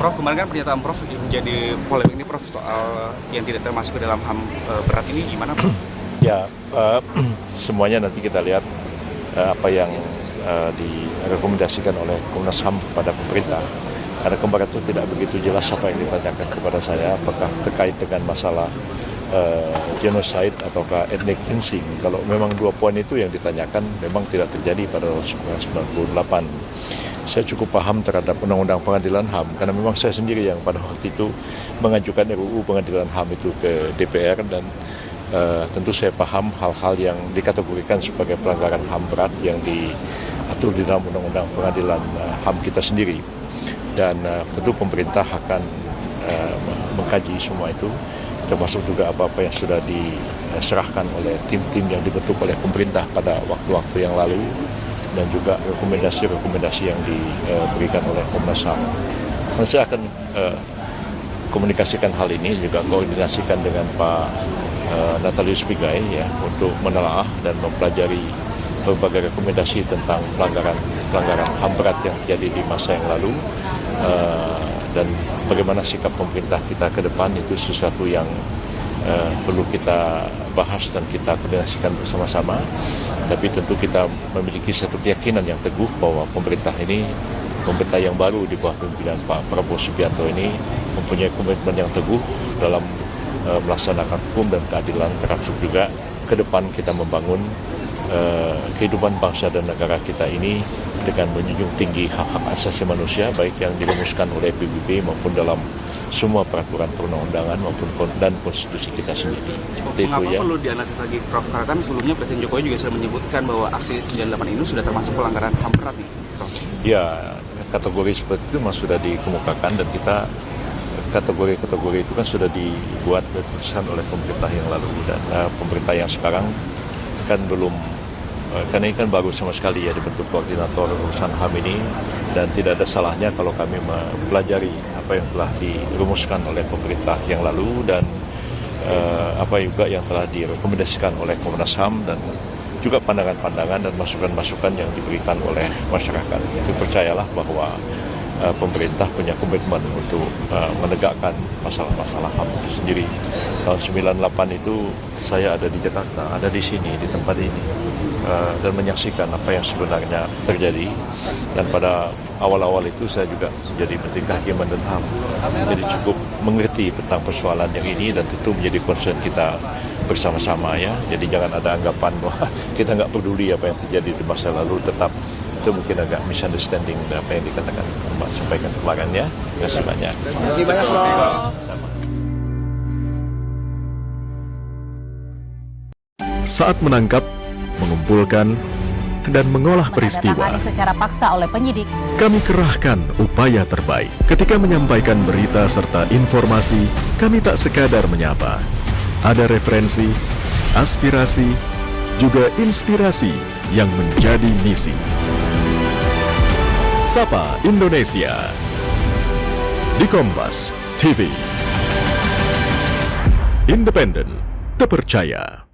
Prof, kemarin kan pernyataan Prof menjadi polemik ini, Prof, soal yang tidak termasuk ke dalam HAM berat ini gimana, Prof? Ya, semuanya nanti kita lihat apa yang direkomendasikan oleh Komnas HAM pada pemerintah. Karena kemarin itu tidak begitu jelas apa yang ditanyakan kepada saya, apakah terkait dengan masalah genocide ataukah ethnic cleansing. Kalau memang 2 poin itu yang ditanyakan memang tidak terjadi pada 1998. Saya cukup paham terhadap Undang-Undang Pengadilan HAM karena memang saya sendiri yang pada waktu itu mengajukan RUU Pengadilan HAM itu ke DPR dan tentu saya paham hal-hal yang dikategorikan sebagai pelanggaran HAM berat yang diatur di dalam Undang-Undang Pengadilan HAM kita sendiri. Dan tentu pemerintah akan mengkaji semua itu, termasuk juga apa-apa yang sudah diserahkan oleh tim-tim yang dibentuk oleh pemerintah pada waktu-waktu yang lalu, dan juga rekomendasi-rekomendasi yang diberikan oleh Komnas HAM. Dan saya akan komunikasikan hal ini, juga koordinasikan dengan Pak Natalius Pigai ya, untuk menelaah dan mempelajari berbagai rekomendasi tentang pelanggaran HAM berat yang terjadi di masa yang lalu, dan bagaimana sikap pemerintah kita ke depan itu sesuatu yang perlu kita bahas dan kita koordinasikan bersama-sama. Tapi tentu kita memiliki satu keyakinan yang teguh bahwa pemerintah yang baru di bawah pimpinan Pak Prabowo Subianto ini mempunyai komitmen yang teguh dalam melaksanakan hukum dan keadilan, termasuk juga ke depan kita membangun kehidupan bangsa dan negara kita ini dengan menjunjung tinggi hak-hak asasi manusia, baik yang dirumuskan oleh PBB maupun dalam semua peraturan perundang-undangan maupun dan konstitusi kita sendiri. Seperti mengapa itu ya. Perlu dianalisis lagi, Prof? Karena kan sebelumnya Presiden Jokowi juga sudah menyebutkan bahwa aksi 98 ini sudah termasuk pelanggaran HAM berat nih, Prof. Ya, kategori seperti itu memang sudah dikemukakan dan kita kategori-kategori itu kan sudah dibuat dan diputuskan oleh pemerintah yang lalu, dan pemerintah yang sekarang kan belum, karena ini kan baru sama sekali ya dibentuk koordinator urusan HAM ini, dan tidak ada salahnya kalau kami mempelajari apa yang telah dirumuskan oleh pemerintah yang lalu dan apa juga yang telah direkomendasikan oleh Komnas HAM, dan juga pandangan-pandangan dan masukan-masukan yang diberikan oleh masyarakat. Jadi percayalah bahwa pemerintah punya komitmen untuk menegakkan masalah-masalah HAM itu sendiri. Tahun 98 itu saya ada di Jakarta, ada di sini, di tempat ini, dan menyaksikan apa yang sebenarnya terjadi. Dan pada awal-awal itu saya juga menjadi Menteri Kehakiman dan HAM. Jadi cukup mengerti tentang persoalan yang ini dan tentu menjadi concern kita bersama-sama ya. Jadi jangan ada anggapan bahwa kita nggak peduli apa yang terjadi di masa lalu, tetap itu mungkin agak misunderstanding apa yang dikatakan Mbak sampaikan kemarin ya. Terima kasih banyak. Terima kasih banyak, Prof. Saat menangkap, mengumpulkan, dan mengolah peristiwa, menandatangani secara paksa oleh penyidik. kami kerahkan upaya terbaik. Ketika menyampaikan berita serta informasi, kami tak sekadar menyapa. Ada referensi, aspirasi, juga inspirasi yang menjadi misi. Sapa Indonesia di Kompas TV. Independen, terpercaya.